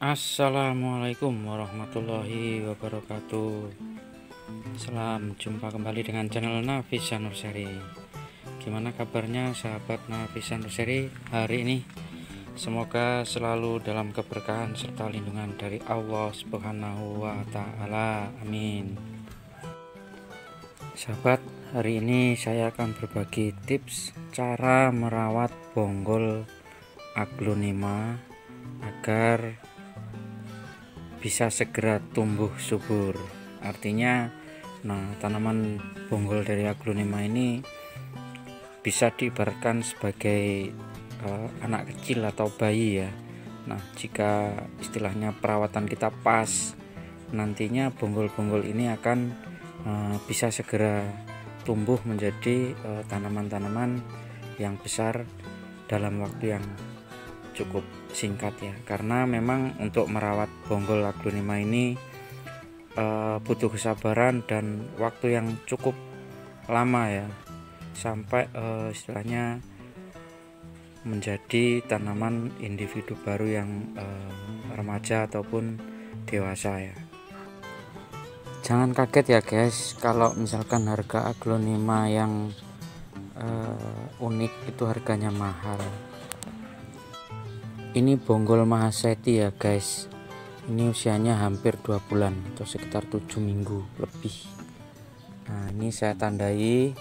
Assalamualaikum warahmatullahi wabarakatuh. Salam jumpa kembali dengan channel Nafisa Nursery. Gimana kabarnya sahabat Nafisa Nursery hari ini? Semoga selalu dalam keberkahan serta lindungan dari Allah Subhanahu wa Ta'ala. Amin. Sahabat, hari ini saya akan berbagi tips cara merawat bonggol aglonema agar bisa segera tumbuh subur. Artinya, tanaman bonggol dari aglonema ini bisa diibaratkan sebagai anak kecil atau bayi ya. Nah, jika istilahnya perawatan kita pas, nantinya bonggol-bonggol ini akan bisa segera tumbuh menjadi tanaman-tanaman yang besar dalam waktu yang cukup singkat ya, karena memang untuk merawat bonggol aglonema ini butuh kesabaran dan waktu yang cukup lama ya, sampai istilahnya menjadi tanaman individu baru yang remaja ataupun dewasa ya. Jangan kaget ya guys, kalau misalkan harga aglonema yang unik itu harganya mahal. Ini bonggol Mahaseti ya guys, ini usianya hampir 2 bulan atau sekitar 7 minggu lebih. Nah, ini saya tandai,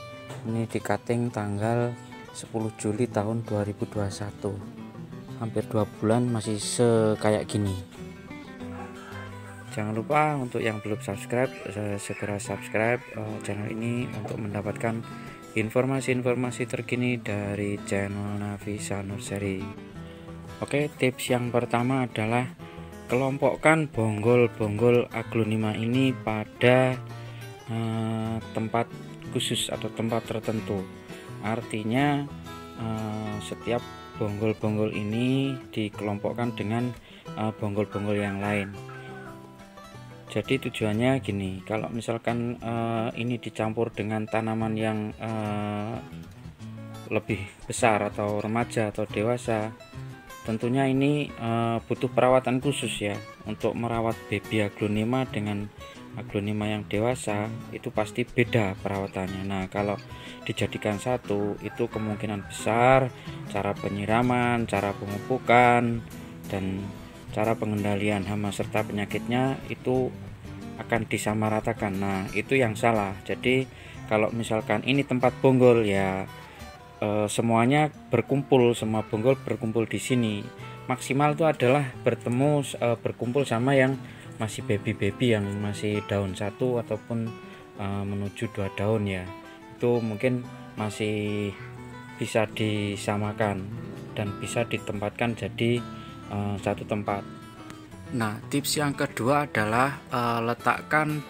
ini di cutting tanggal 10 Juli tahun 2021. Hampir 2 bulan masih kayak gini. Jangan lupa untuk yang belum subscribe, segera subscribe channel ini untuk mendapatkan informasi-informasi terkini dari channel Nafisa Nursery. Oke, tips yang pertama adalah kelompokkan bonggol-bonggol aglonema ini pada tempat khusus atau tempat tertentu. Artinya setiap bonggol-bonggol ini dikelompokkan dengan bonggol-bonggol yang lain. Jadi tujuannya gini, kalau misalkan ini dicampur dengan tanaman yang lebih besar atau remaja atau dewasa, tentunya ini butuh perawatan khusus ya. Untuk merawat baby aglonema dengan aglonema yang dewasa itu pasti beda perawatannya. Nah, kalau dijadikan satu itu kemungkinan besar cara penyiraman, cara pemupukan, dan cara pengendalian hama serta penyakitnya itu akan disamaratakan. Nah, itu yang salah. Jadi kalau misalkan ini tempat bonggol ya, semuanya berkumpul, semua bonggol berkumpul di sini. Maksimal itu adalah berkumpul sama yang masih baby yang masih daun 1 ataupun menuju 2 daun ya. Itu mungkin masih bisa disamakan dan bisa ditempatkan jadi satu tempat. Nah, tips yang kedua adalah letakkan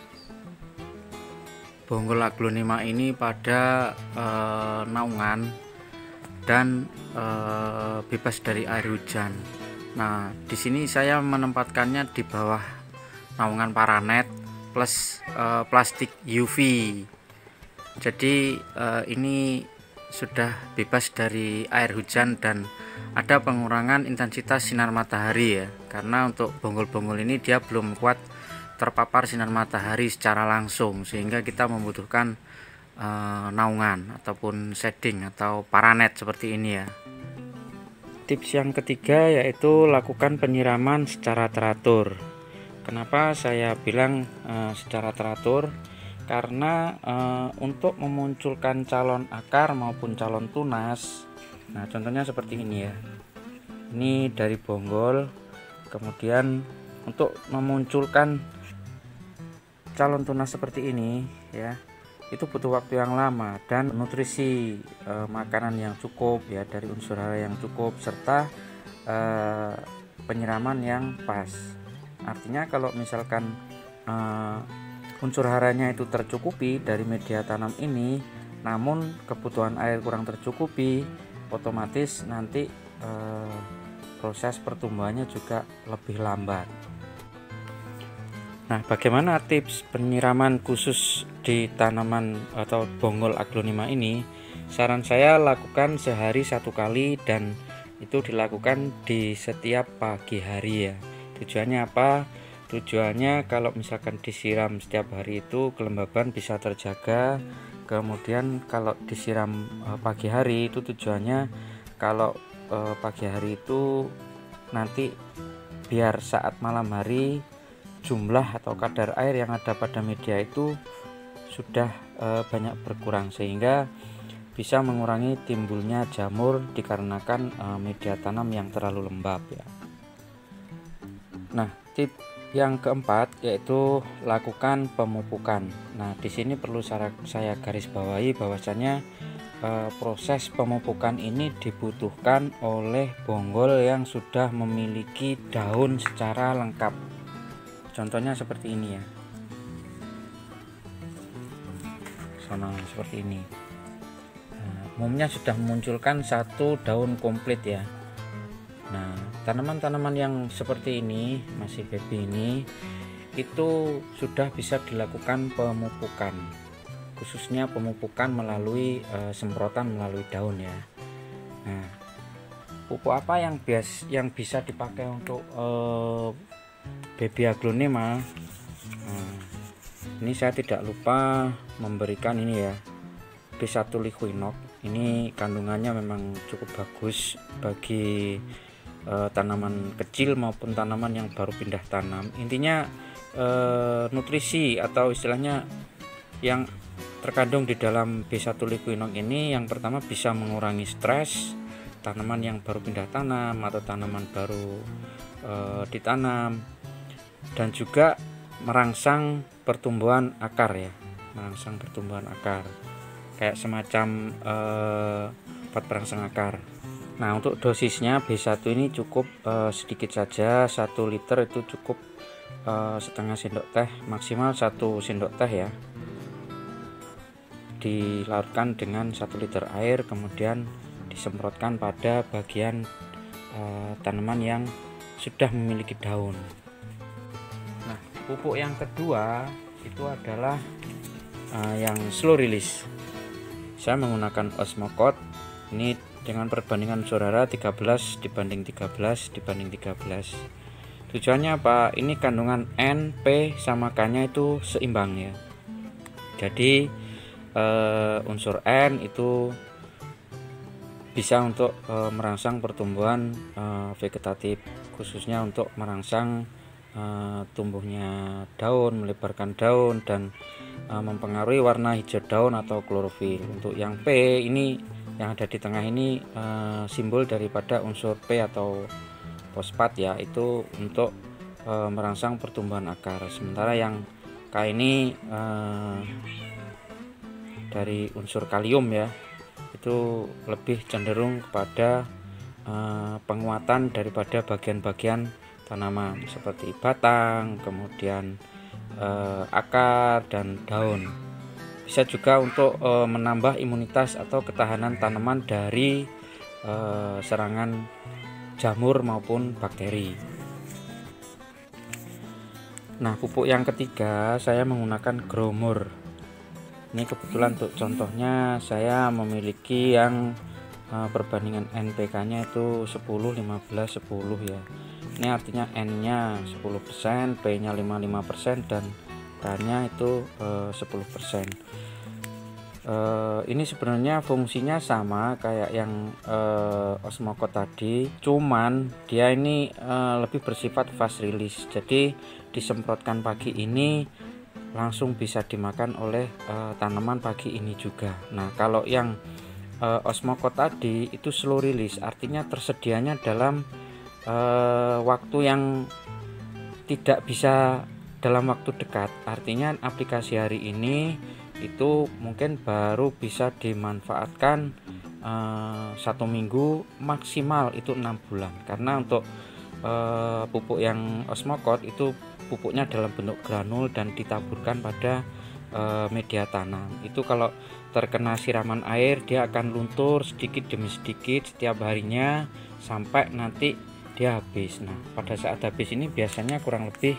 bonggol aglonema ini pada naungan dan bebas dari air hujan. Nah, di sini saya menempatkannya di bawah naungan paranet plus plastik UV. Jadi ini sudah bebas dari air hujan dan ada pengurangan intensitas sinar matahari ya, karena untuk bonggol-bonggol ini dia belum kuat terpapar sinar matahari secara langsung, sehingga kita membutuhkan naungan ataupun shading atau paranet seperti ini ya. Tips yang ketiga yaitu lakukan penyiraman secara teratur. Kenapa saya bilang secara teratur? Karena untuk memunculkan calon akar maupun calon tunas, nah contohnya seperti ini ya, ini dari bonggol, kemudian untuk memunculkan calon tunas seperti ini ya, itu butuh waktu yang lama dan nutrisi makanan yang cukup ya, dari unsur hara yang cukup serta penyiraman yang pas. Artinya kalau misalkan unsur haranya itu tercukupi dari media tanam ini, namun kebutuhan air kurang tercukupi, otomatis nanti proses pertumbuhannya juga lebih lambat. Nah, bagaimana tips penyiraman khusus di tanaman atau bonggol aglonema ini? Saran saya lakukan sehari 1 kali dan itu dilakukan di setiap pagi hari ya. Tujuannya apa? Tujuannya kalau misalkan disiram setiap hari itu kelembaban bisa terjaga. Kemudian kalau disiram pagi hari itu tujuannya kalau pagi hari itu nanti biar saat malam hari jumlah atau kadar air yang ada pada media itu sudah banyak berkurang, sehingga bisa mengurangi timbulnya jamur dikarenakan media tanam yang terlalu lembab ya. Nah, tip yang keempat yaitu lakukan pemupukan. Nah, di sini perlu saya garis bawahi bahwasanya proses pemupukan ini dibutuhkan oleh bonggol yang sudah memiliki daun secara lengkap. Contohnya seperti ini ya. Seperti ini. Nah, umumnya sudah memunculkan satu daun komplit ya. Nah, tanaman-tanaman yang seperti ini, masih baby ini, itu sudah bisa dilakukan pemupukan, khususnya pemupukan melalui semprotan melalui daun ya. Nah, pupuk apa yang bisa dipakai untuk baby aglonema? Nah, ini saya tidak lupa memberikan ini ya, B1 Liquinox. Ini kandungannya memang cukup bagus bagi tanaman kecil maupun tanaman yang baru pindah tanam. Intinya nutrisi atau istilahnya yang terkandung di dalam B1 Liquinox ini yang pertama bisa mengurangi stres tanaman yang baru pindah tanam atau tanaman baru ditanam, dan juga merangsang pertumbuhan akar ya, merangsang pertumbuhan akar kayak semacam obat perangsang akar. Nah, untuk dosisnya B1 ini cukup sedikit saja, 1 liter itu cukup setengah sendok teh, maksimal 1 sendok teh ya, dilarutkan dengan 1 liter air, kemudian disemprotkan pada bagian tanaman yang sudah memiliki daun. Nah, pupuk yang kedua itu adalah yang slow release. Saya menggunakan Osmocote ini dengan perbandingan saudara 13 dibanding 13 dibanding 13. Tujuannya apa? Ini kandungan N, P sama K-nya itu seimbang ya. Jadi unsur N itu bisa untuk merangsang pertumbuhan vegetatif, khususnya untuk merangsang tumbuhnya daun, melebarkan daun, dan mempengaruhi warna hijau daun atau klorofil. Untuk yang P ini yang ada di tengah ini simbol daripada unsur P atau fosfat ya, itu untuk merangsang pertumbuhan akar. Sementara yang K ini dari unsur kalium ya, itu lebih cenderung kepada penguatan daripada bagian-bagian tanaman seperti batang, kemudian akar dan daun. Bisa juga untuk menambah imunitas atau ketahanan tanaman dari serangan jamur maupun bakteri. Nah, pupuk yang ketiga saya menggunakan Growmore. Ini kebetulan untuk contohnya saya memiliki yang perbandingan NPK-nya itu 10 15 10 ya. Ini artinya N-nya 10%, P-nya 55% dan K-nya itu 10%. Ini sebenarnya fungsinya sama kayak yang Osmocote tadi, cuman dia ini lebih bersifat fast release. Jadi disemprotkan pagi ini langsung bisa dimakan oleh tanaman pagi ini juga. Nah, kalau yang Osmocote tadi itu slow release, artinya tersedianya dalam waktu yang tidak bisa dalam waktu dekat. Artinya aplikasi hari ini itu mungkin baru bisa dimanfaatkan 1 minggu, maksimal itu 6 bulan. Karena untuk pupuk yang Osmocote itu pupuknya dalam bentuk granul dan ditaburkan pada media tanam. Itu kalau terkena siraman air dia akan luntur sedikit demi sedikit setiap harinya sampai nanti dia habis. Nah, pada saat habis ini biasanya kurang lebih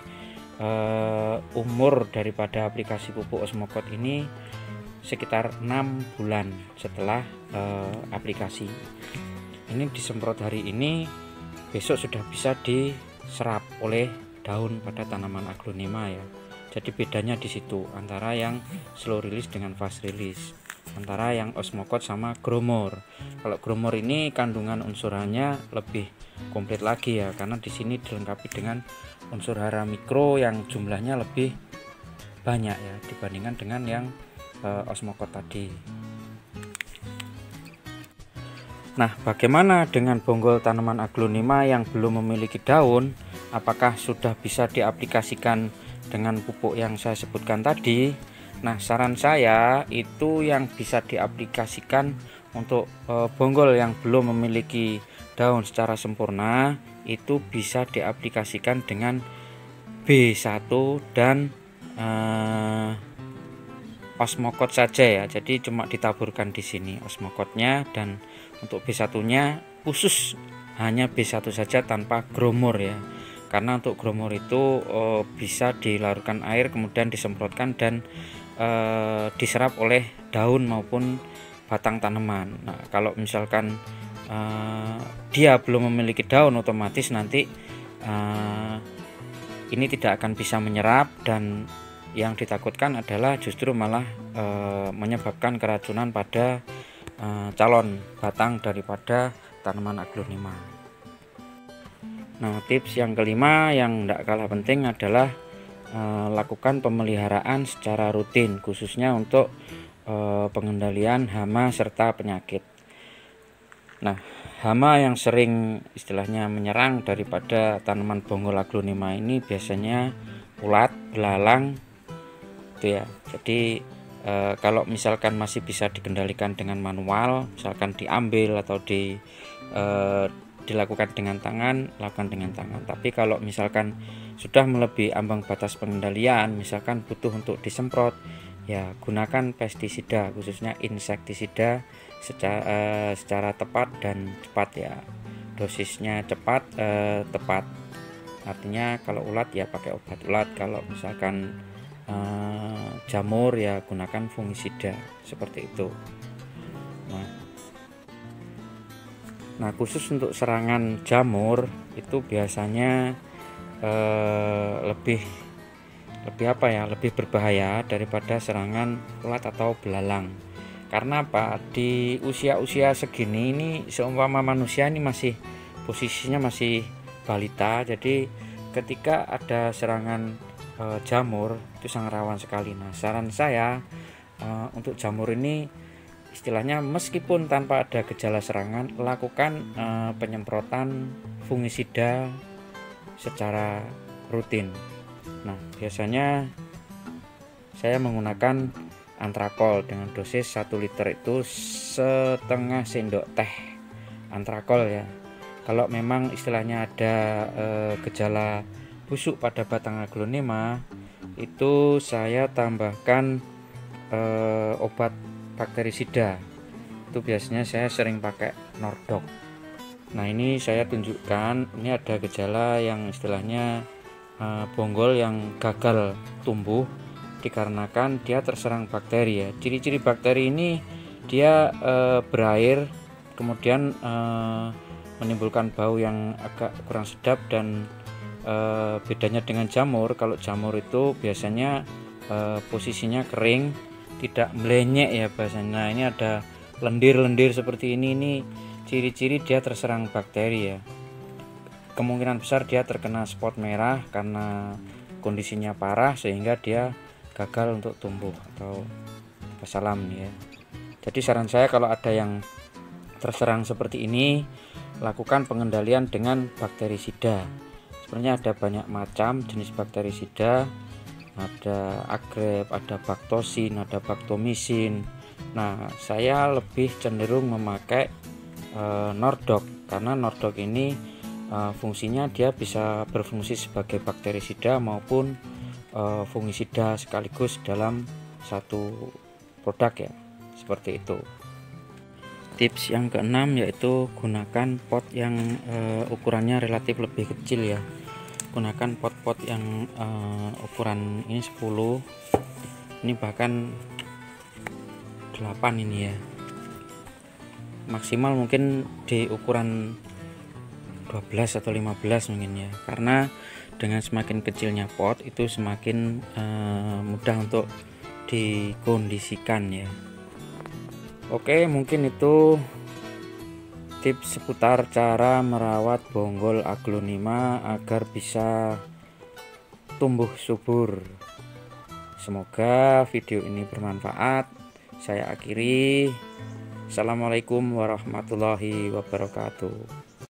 umur daripada aplikasi pupuk Osmocote ini sekitar 6 bulan setelah aplikasi. Ini disemprot hari ini, besok sudah bisa diserap oleh daun pada tanaman aglonema ya. Jadi bedanya di situ antara yang slow release dengan fast release, antara yang osmocote sama growmore. Kalau growmore ini kandungan unsurannya lebih komplit lagi ya, karena di sini dilengkapi dengan unsur hara mikro yang jumlahnya lebih banyak ya dibandingkan dengan yang osmocote tadi. Nah, bagaimana dengan bonggol tanaman aglonema yang belum memiliki daun? Apakah sudah bisa diaplikasikan dengan pupuk yang saya sebutkan tadi? Nah, saran saya itu yang bisa diaplikasikan untuk bonggol yang belum memiliki daun secara sempurna itu bisa diaplikasikan dengan B1 dan osmocote saja ya. Jadi cuma ditaburkan di sini osmocotenya, dan untuk B1-nya khusus hanya B1 saja tanpa growmore ya. Karena untuk growmore itu bisa dilarutkan air kemudian disemprotkan dan diserap oleh daun maupun batang tanaman. Nah, kalau misalkan dia belum memiliki daun, otomatis nanti ini tidak akan bisa menyerap, dan yang ditakutkan adalah justru malah menyebabkan keracunan pada calon batang daripada tanaman aglonema. Nah, tips yang kelima yang tidak kalah penting adalah lakukan pemeliharaan secara rutin, khususnya untuk pengendalian hama serta penyakit. Nah, hama yang sering istilahnya menyerang daripada tanaman bonggol aglonema ini biasanya ulat, belalang itu ya. Jadi kalau misalkan masih bisa dikendalikan dengan manual, misalkan diambil atau dilakukan dengan tangan, lakukan dengan tangan. Tapi kalau misalkan sudah melebihi ambang batas pengendalian, misalkan butuh untuk disemprot, ya gunakan pestisida, khususnya insektisida secara tepat dan cepat ya. Dosisnya cepat, tepat. Artinya kalau ulat ya pakai obat ulat, kalau misalkan jamur ya gunakan fungisida, seperti itu. Nah, khusus untuk serangan jamur itu biasanya lebih lebih berbahaya daripada serangan ulat atau belalang. Karena apa? Di usia-usia segini ini seumpama manusia ini masih posisinya masih balita, jadi ketika ada serangan jamur itu sangat rawan sekali. Nah, saran saya untuk jamur ini istilahnya meskipun tanpa ada gejala serangan, lakukan penyemprotan fungisida secara rutin. Nah, biasanya saya menggunakan antrakol dengan dosis 1 liter itu setengah sendok teh antrakol ya. Kalau memang istilahnya ada gejala busuk pada batang aglonema, itu saya tambahkan obat bakterisida. Itu biasanya saya sering pakai Nordok. Nah, ini saya tunjukkan, ini ada gejala yang istilahnya bonggol yang gagal tumbuh dikarenakan dia terserang bakteri ya. Ciri-ciri bakteri ini dia berair, kemudian menimbulkan bau yang agak kurang sedap, dan bedanya dengan jamur, kalau jamur itu biasanya posisinya kering, tidak melenyek ya bahasanya. Ini ada lendir-lendir seperti ini ciri-ciri dia terserang bakteri ya. Kemungkinan besar dia terkena spot merah karena kondisinya parah sehingga dia gagal untuk tumbuh atau wassalam ya. Jadi saran saya kalau ada yang terserang seperti ini, lakukan pengendalian dengan bakterisida. Sebenarnya ada banyak macam jenis bakterisida, ada agrep, ada baktosin, ada baktomisin. Nah, saya lebih cenderung memakai Nordok, karena Nordok ini fungsinya dia bisa berfungsi sebagai bakterisida maupun fungisida sekaligus dalam satu produk ya, seperti itu. Tips yang keenam yaitu gunakan pot yang ukurannya relatif lebih kecil ya. Gunakan pot-pot yang ukuran ini 10, ini bahkan 8 ini ya. Maksimal mungkin di ukuran 12 atau 15 mungkin ya, karena dengan semakin kecilnya pot itu semakin mudah untuk dikondisikan ya. Oke, mungkin itu tips seputar cara merawat bonggol aglonema agar bisa tumbuh subur. Semoga video ini bermanfaat. Saya akhiri. Assalamualaikum warahmatullahi wabarakatuh.